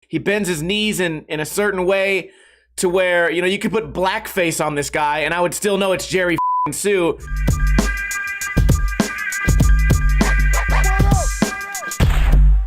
He bends his knees in a certain way to where, you know, you could put blackface on this guy and I would still know it's Jerry Sue.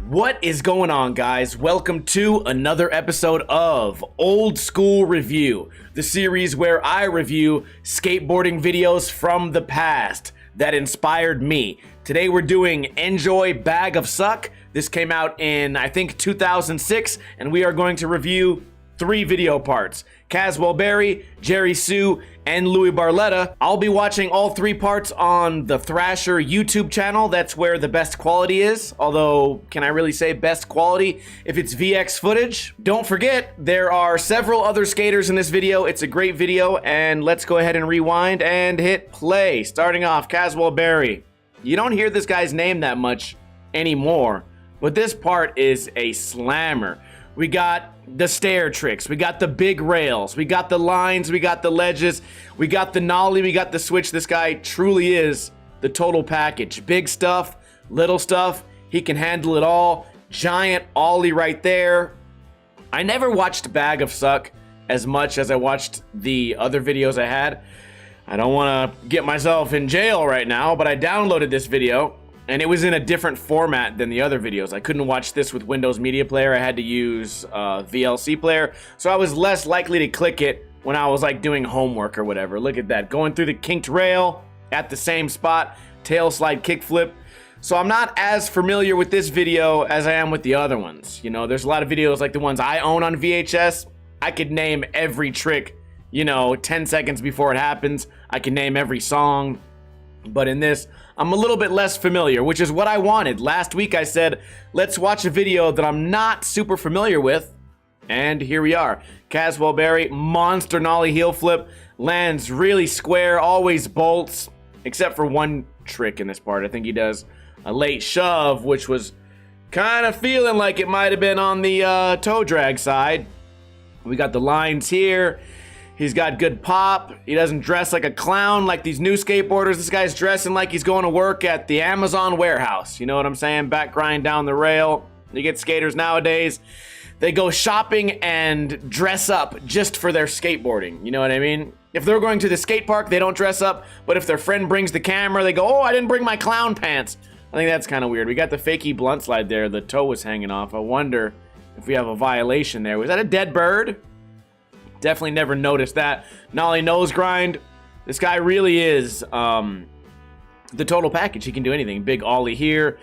What is going on, guys? Welcome to another episode of Old School Review, the series where I review skateboarding videos from the past that inspired me. Today we're doing ENJOI Bag of Suck. This came out in, I think, 2006, and we are going to review 3 video parts. Caswell Berry, Jerry Sue, and Louis Barletta. I'll be watching all 3 parts on the Thrasher YouTube channel. That's where the best quality is. Although, can I really say best quality if it's VX footage? Don't forget, there are several other skaters in this video. It's a great video, and let's go ahead and rewind and hit play. Starting off, Caswell Berry. You don't hear this guy's name that much anymore, but this part is a slammer. We got the stair tricks, we got the big rails, we got the lines, we got the ledges, we got the nollie, we got the switch. This guy truly is the total package. Big stuff, little stuff, he can handle it all. Giant ollie right there. I never watched Bag of Suck as much as I watched the other videos I had. I don't want to get myself in jail right now, but I downloaded this video and it was in a different format than the other videos. I couldn't watch this with Windows Media Player. I had to use VLC Player, so I was less likely to click it when I was like doing homework or whatever. Look at that, going through the kinked rail at the same spot, tail slide kickflip. So I'm not as familiar with this video as I am with the other ones. You know, there's a lot of videos like the ones I own on VHS. I could name every trick, you know, 10 seconds before it happens. I can name every song. But in this, I'm a little bit less familiar, which is what I wanted. Last week I said, let's watch a video that I'm not super familiar with. And here we are. Caswell Berry, monster nollie heel flip, lands really square, always bolts, except for one trick in this part. I think he does a late shove, which was kind of feeling like it might have been on the toe drag side. We got the lines here. He's got good pop. He doesn't dress like a clown like these new skateboarders. This guy's dressing like he's going to work at the Amazon warehouse. You know what I'm saying? Back grind down the rail. You get skaters nowadays, they go shopping and dress up just for their skateboarding. You know what I mean? If they're going to the skate park, they don't dress up. But if their friend brings the camera, they go, oh, I didn't bring my clown pants. I think that's kind of weird. We got the fakey blunt slide there. The toe was hanging off. I wonder if we have a violation there. Was that a dead bird? Definitely never noticed that. Nollie nose grind. This guy really is the total package. He can do anything. Big ollie here.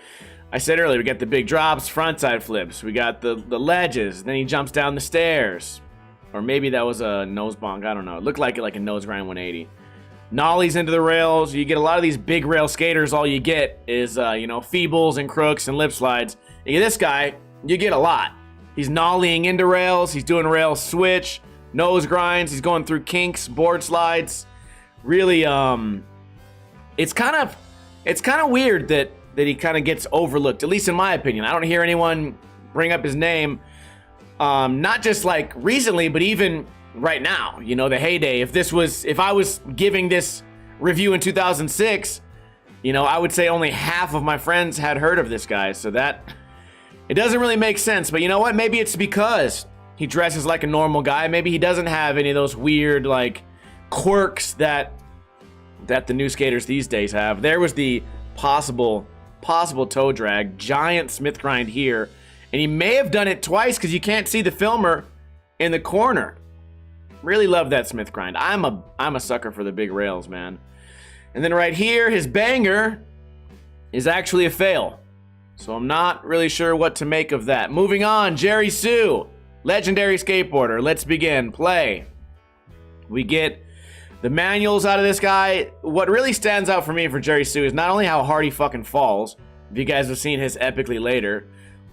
I said earlier, we got the big drops, frontside flips. We got the ledges. Then he jumps down the stairs. Or maybe that was a nose bonk. I don't know. It looked like a nose grind 180. Nollies into the rails. You get a lot of these big rail skaters. All you get is, you know, feebles and crooks and lip slides. You get this guy, you get a lot. He's nollieing into rails. He's doing rail switch. Nose grinds, he's going through kinks, board slides. Really, it's kind of weird that he kind of gets overlooked, at least in my opinion. I don't hear anyone bring up his name, not just like recently, but even right now. You know, the heyday. If I was giving this review in 2006, you know, I would say only half of my friends had heard of this guy. So that, it doesn't really make sense. But you know what? Maybe it's because he dresses like a normal guy. Maybe he doesn't have any of those weird, like, quirks that the new skaters these days have. There was the possible toe drag. Giant Smith grind here. And he may have done it twice because you can't see the filmer in the corner. Really love that Smith grind. I'm a sucker for the big rails, man. And then right here, his banger is actually a fail. So I'm not really sure what to make of that. Moving on, Jerry Sue. Legendary skateboarder. Let's begin. Play. We get the manuals out of this guy. What really stands out for me for Jerry Sue is not only how hard he fucking falls, if you guys have seen his Epically Later,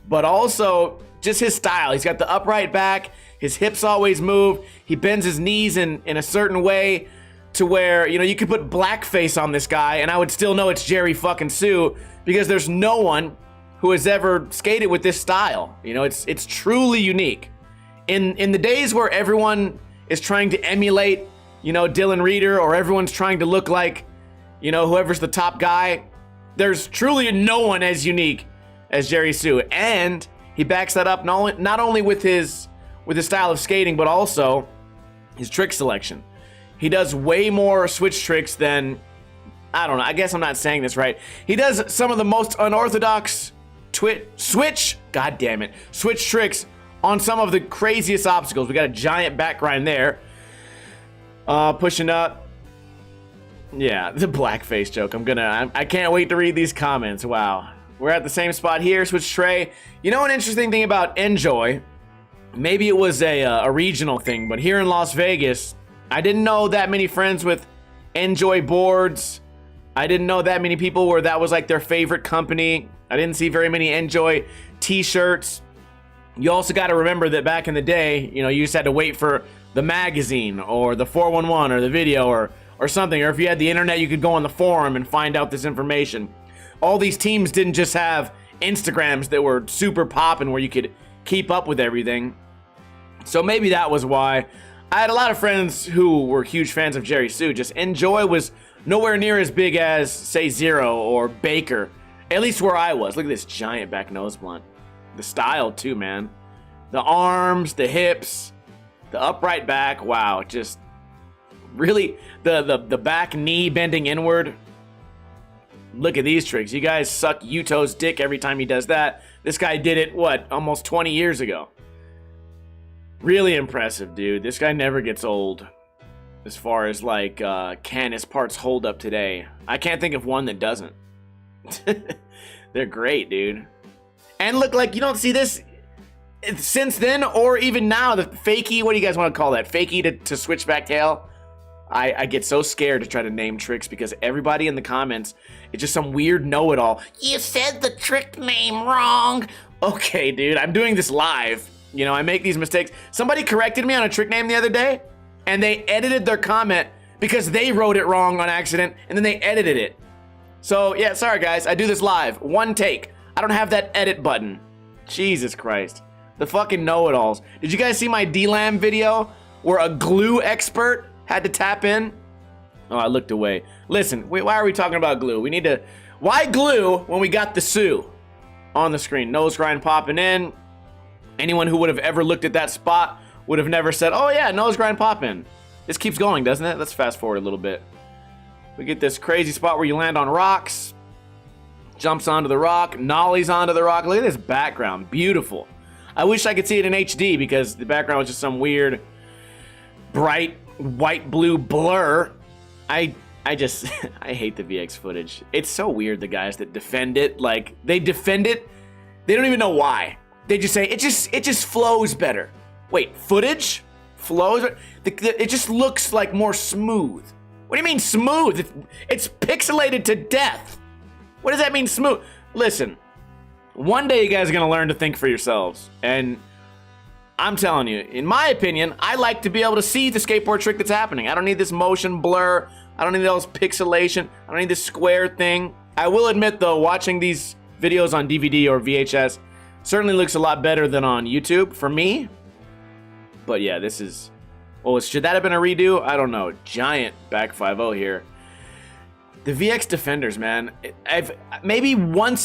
but also just his style. He's got the upright back. His hips always move. He bends his knees in a certain way to where, you know, you could put blackface on this guy and I would still know it's Jerry fucking Sue because there's no one who has ever skated with this style. You know, it's truly unique. In the days where everyone is trying to emulate, you know, Dylan Reeder, or everyone's trying to look like, you know, whoever's the top guy, there's truly no one as unique as Jerry Sue. And he backs that up not only with his style of skating, but also his trick selection. He does way more switch tricks than, I don't know, I guess I'm not saying this right. He does some of the most unorthodox switch tricks on some of the craziest obstacles. We got a giant back grind there. Pushing up. Yeah, the blackface joke. I can't wait to read these comments. Wow. We're at the same spot here. Switch tray. You know, an interesting thing about ENJOI, maybe it was a regional thing, but here in Las Vegas, I didn't know that many friends with ENJOI boards. I didn't know that many people where that was like their favorite company. I didn't see very many ENJOI t-shirts. You also got to remember that back in the day, you know, you just had to wait for the magazine or the 411 or the video or something. Or if you had the internet, you could go on the forum and find out this information. All these teams didn't just have Instagrams that were super popping where you could keep up with everything. So maybe that was why. I had a lot of friends who were huge fans of Jerry Sue. Just ENJOI was nowhere near as big as, say, Zero or Baker. At least where I was. Look at this giant back nose blunt. The style too, man. The arms, the hips, the upright back. Wow, just really the back knee bending inward. Look at these tricks. You guys suck Yuto's dick every time he does that. This guy did it, what, almost 20 years ago. Really impressive, dude. This guy never gets old. As far as, like, can his parts hold up today? I can't think of one that doesn't. They're great, dude. And look, like, you don't see this since then or even now. The fakie, what do you guys want to call that? Fakie to switchback tail? I get so scared to try to name tricks because everybody in the comments, it's just some weird know-it-all. You said the trick name wrong. Okay, dude, I'm doing this live. You know, I make these mistakes. Somebody corrected me on a trick name the other day, and they edited their comment because they wrote it wrong on accident, and then they edited it. So, yeah, sorry, guys. I do this live. One take. I don't have that edit button. Jesus Christ. The fucking know-it-alls. Did you guys see my D-Lam video where a glue expert had to tap in? Oh, I looked away. Listen, why are we talking about glue? We need to... Why glue when we got the Sue on the screen? Nose grind popping in. Anyone who would have ever looked at that spot would have never said, oh yeah, nose grind pop in. This keeps going, doesn't it? Let's fast forward a little bit. We get this crazy spot where you land on rocks. Jumps onto the rock. Nollies onto the rock. Look at this background. Beautiful. I wish I could see it in HD because the background was just some weird, bright, white-blue blur. I just, I hate the VX footage. It's so weird, the guys that defend it. Like, they defend it. They don't even know why. They just say, it just flows better. Wait, footage? Flows? It just looks like more smooth. What do you mean smooth? It's pixelated to death. What does that mean smooth? Listen, one day you guys are gonna learn to think for yourselves. And I'm telling you, in my opinion, I like to be able to see the skateboard trick that's happening. I don't need this motion blur. I don't need those pixelation. I don't need this square thing. I will admit though, watching these videos on DVD or VHS certainly looks a lot better than on YouTube for me. But yeah, this is... Oh, should that have been a redo? I don't know. Giant back 5-0 here. The VX defenders, man. Maybe one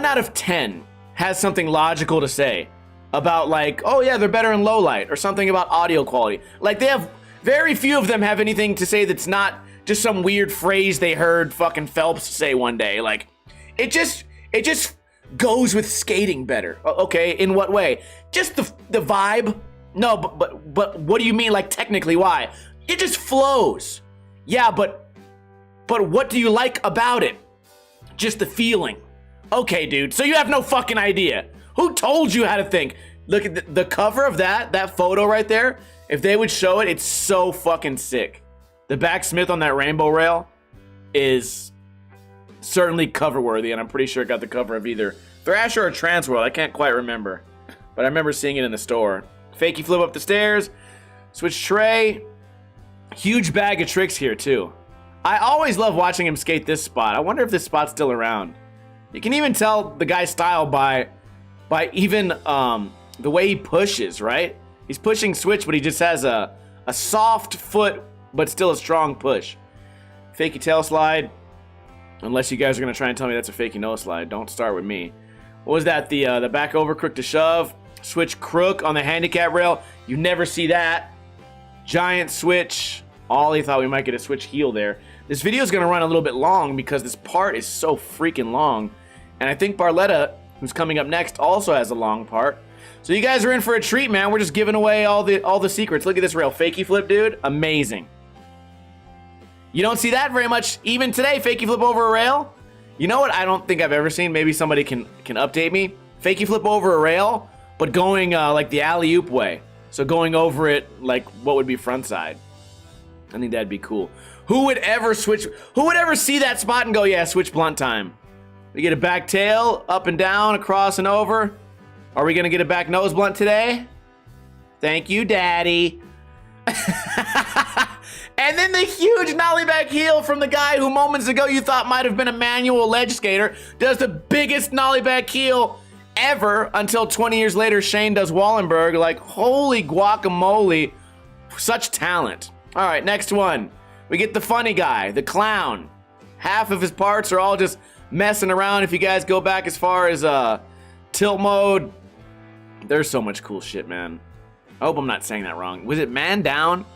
out of 10 has something logical to say about like, oh yeah, they're better in low light, or something about audio quality. Like they have, very few of them have anything to say that's not just some weird phrase they heard fucking Phelps say one day. Like, it just goes with skating better. Okay, in what way? Just the vibe. No, but what do you mean, like, technically, why? It just flows. Yeah, but what do you like about it? Just the feeling. Okay, dude, so you have no fucking idea. Who told you how to think? Look at the cover of that photo right there. If they would show it, it's so fucking sick. The backsmith on that rainbow rail is certainly cover worthy, and I'm pretty sure it got the cover of either Thrasher or Transworld. I can't quite remember, but I remember seeing it in the store. Fakey flip up the stairs, switch tray. Huge bag of tricks here too. I always love watching him skate this spot. I wonder if this spot's still around. You can even tell the guy's style by even the way he pushes, right? He's pushing switch, but he just has a soft foot, but still a strong push. Fakey tail slide. Unless you guys are gonna try and tell me that's a fakey nose slide. Don't start with me. What was that? The back over crook to shove. Switch crook on the handicap rail. You never see that. Giant switch. Ollie thought we might get a switch heel there. This video is going to run a little bit long because this part is so freaking long. And I think Barletta, who's coming up next, also has a long part. So you guys are in for a treat, man. We're just giving away all the secrets. Look at this rail. Fakey flip, dude. Amazing. You don't see that very much even today. Fakey flip over a rail. You know what I don't think I've ever seen? Maybe somebody can update me. Fakey flip over a rail, but going like the alley-oop way. So going over it like what would be front side. I think that'd be cool. Who would ever switch? Who would ever see that spot and go, yeah, switch blunt time? We get a back tail, up and down, across and over. Are we gonna get a back nose blunt today? Thank you, Daddy. And then the huge nollie back heel from the guy who moments ago you thought might have been a manual ledge skater does the biggest nollie back heel ever until 20 years later Shane does Wallenberg. Like, holy guacamole, such talent. All right, next one. We get the funny guy, the clown. Half of his parts are all just messing around. If you guys go back as far as tilt mode, there's so much cool shit, man. I hope I'm not saying that wrong. Was it Man Down?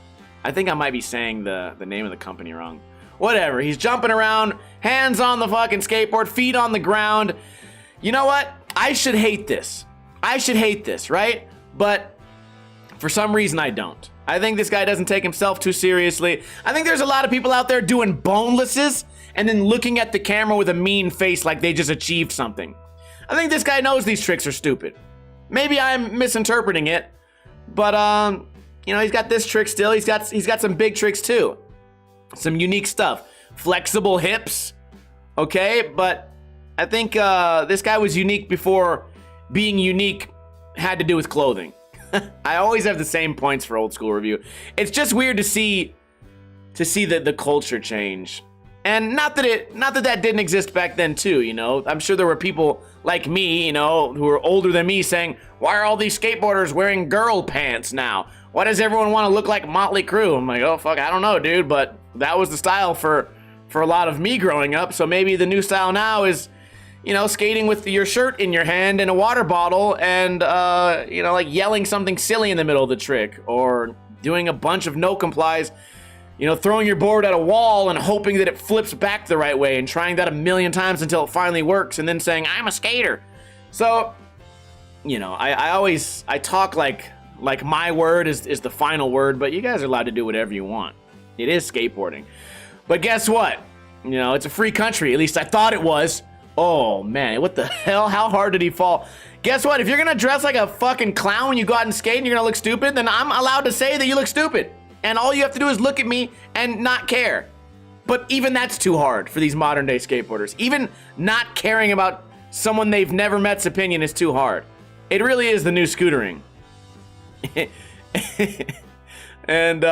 I think I might be saying the name of the company wrong. Whatever, he's jumping around, hands on the fucking skateboard, feet on the ground. You know what? I should hate this. I should hate this, right? But for some reason I don't. I think this guy doesn't take himself too seriously. I think there's a lot of people out there doing bonelesses and then looking at the camera with a mean face like they just achieved something. I think this guy knows these tricks are stupid. Maybe I'm misinterpreting it, but you know, he's got this trick still. He's got some big tricks too. Some unique stuff. Flexible hips, okay? But I think this guy was unique before being unique had to do with clothing. I always have the same points for Old School Review. It's just weird to see the culture change. And not that didn't exist back then too, you know. I'm sure there were people like me, you know, who are older than me saying, why are all these skateboarders wearing girl pants now? Why does everyone want to look like Motley Crue? I'm like, oh fuck, I don't know, dude, but that was the style for a lot of me growing up. So maybe the new style now is, you know, skating with your shirt in your hand and a water bottle and, you know, like yelling something silly in the middle of the trick or doing a bunch of no complies, you know, throwing your board at a wall and hoping that it flips back the right way and trying that a million times until it finally works and then saying, I'm a skater. So, you know, I talk like my word is the final word, but you guys are allowed to do whatever you want. It is skateboarding. But guess what? You know, it's a free country. At least I thought it was. Oh, man, what the hell? How hard did he fall? Guess what? If you're gonna dress like a fucking clown when you go out and skate and you're gonna look stupid, then I'm allowed to say that you look stupid. And all you have to do is look at me and not care. But even that's too hard for these modern day skateboarders. Even not caring about someone they've never met's opinion is too hard. It really is the new scootering. And,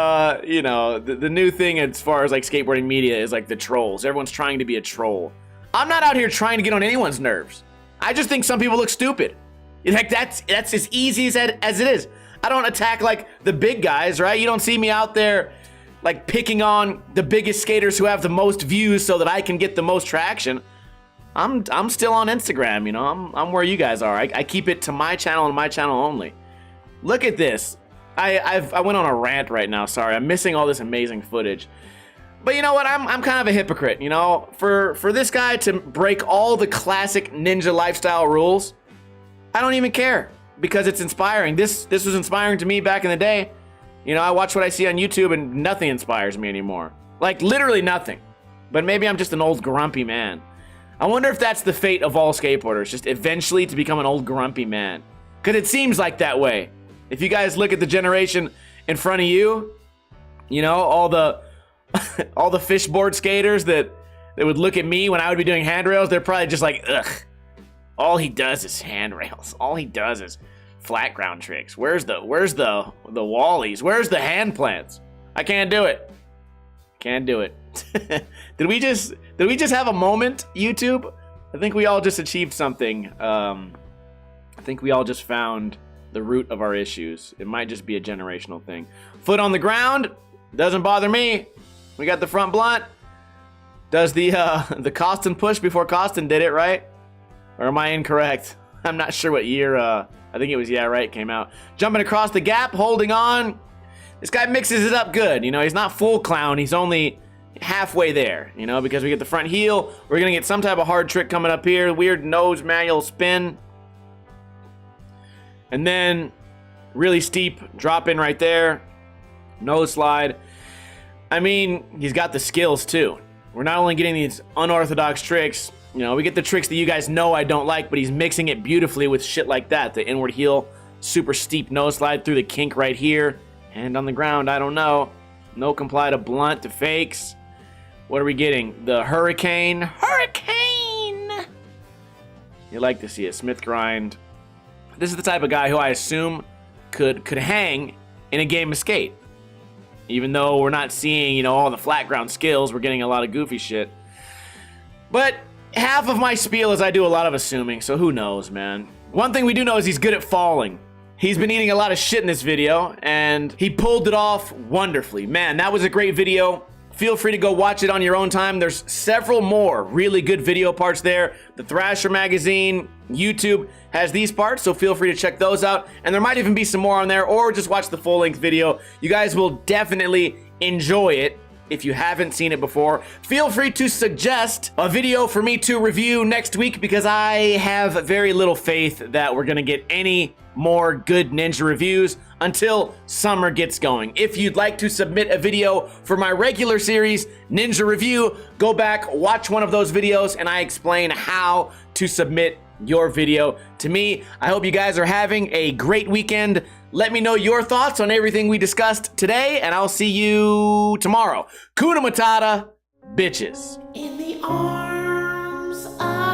you know, the new thing as far as like skateboarding media is like the trolls. Everyone's trying to be a troll. I'm not out here trying to get on anyone's nerves. I just think some people look stupid. Like that's as easy as it is. I don't attack like the big guys, right? You don't see me out there like picking on the biggest skaters who have the most views so that I can get the most traction. I'm still on Instagram, you know. I'm where you guys are. I keep it to my channel and my channel only. Look at this. I went on a rant right now. Sorry, I'm missing all this amazing footage. But you know what? I'm kind of a hypocrite, you know? For this guy to break all the classic ninja lifestyle rules, I don't even care because it's inspiring. This was inspiring to me back in the day. You know, I watch what I see on YouTube and nothing inspires me anymore. Like literally nothing. But maybe I'm just an old grumpy man. I wonder if that's the fate of all skateboarders, just eventually to become an old grumpy man. Because it seems like that way. If you guys look at the generation in front of you, you know, all the fishboard skaters that would look at me when I would be doing handrails, they're probably just like, ugh. All he does is handrails. All he does is flat ground tricks. Where's the wallies? Where's the hand plants? I can't do it. Can't do it. Did we just have a moment, YouTube? I think we all just achieved something. I think we all just found the root of our issues. It might just be a generational thing. Foot on the ground, doesn't bother me. We got the front blunt. Does the Costin push before Costin did it, right? Or am I incorrect? I'm not sure what year, I think it was, yeah, right, came out. Jumping across the gap, holding on. This guy mixes it up good. You know, he's not full clown. He's only halfway there, you know, because we get the front heel. We're going to get some type of hard trick coming up here. Weird nose manual spin. And then really steep drop in right there. Nose slide. I mean, he's got the skills too. We're not only getting these unorthodox tricks, you know, we get the tricks that you guys know I don't like, but he's mixing it beautifully with shit like that. The inward heel, super steep nose slide through the kink right here. Hand on the ground, I don't know. No comply to blunt to fakes. What are we getting? The hurricane. Hurricane! You like to see it. Smith grind. This is the type of guy who I assume could hang in a game of skate. Even though we're not seeing, you know, all the flat ground skills, we're getting a lot of goofy shit. But half of my spiel is I do a lot of assuming, so who knows, man. One thing we do know is he's good at falling. He's been eating a lot of shit in this video, and he pulled it off wonderfully. Man, that was a great video. Feel free to go watch it on your own time. There's several more really good video parts there. The Thrasher magazine, YouTube has these parts, so feel free to check those out. And there might even be some more on there, or just watch the full-length video. You guys will definitely enjoy it. If you haven't seen it before, feel free to suggest a video for me to review next week, because I have very little faith that we're gonna get any more good ninja reviews until summer gets going. If you'd like to submit a video for my regular series, Ninja Review, go back, watch one of those videos, and I explain how to submit your video to me. I hope you guys are having a great weekend. Let me know your thoughts on everything we discussed today, and I'll see you tomorrow. Kuna Matata, bitches. In the arms of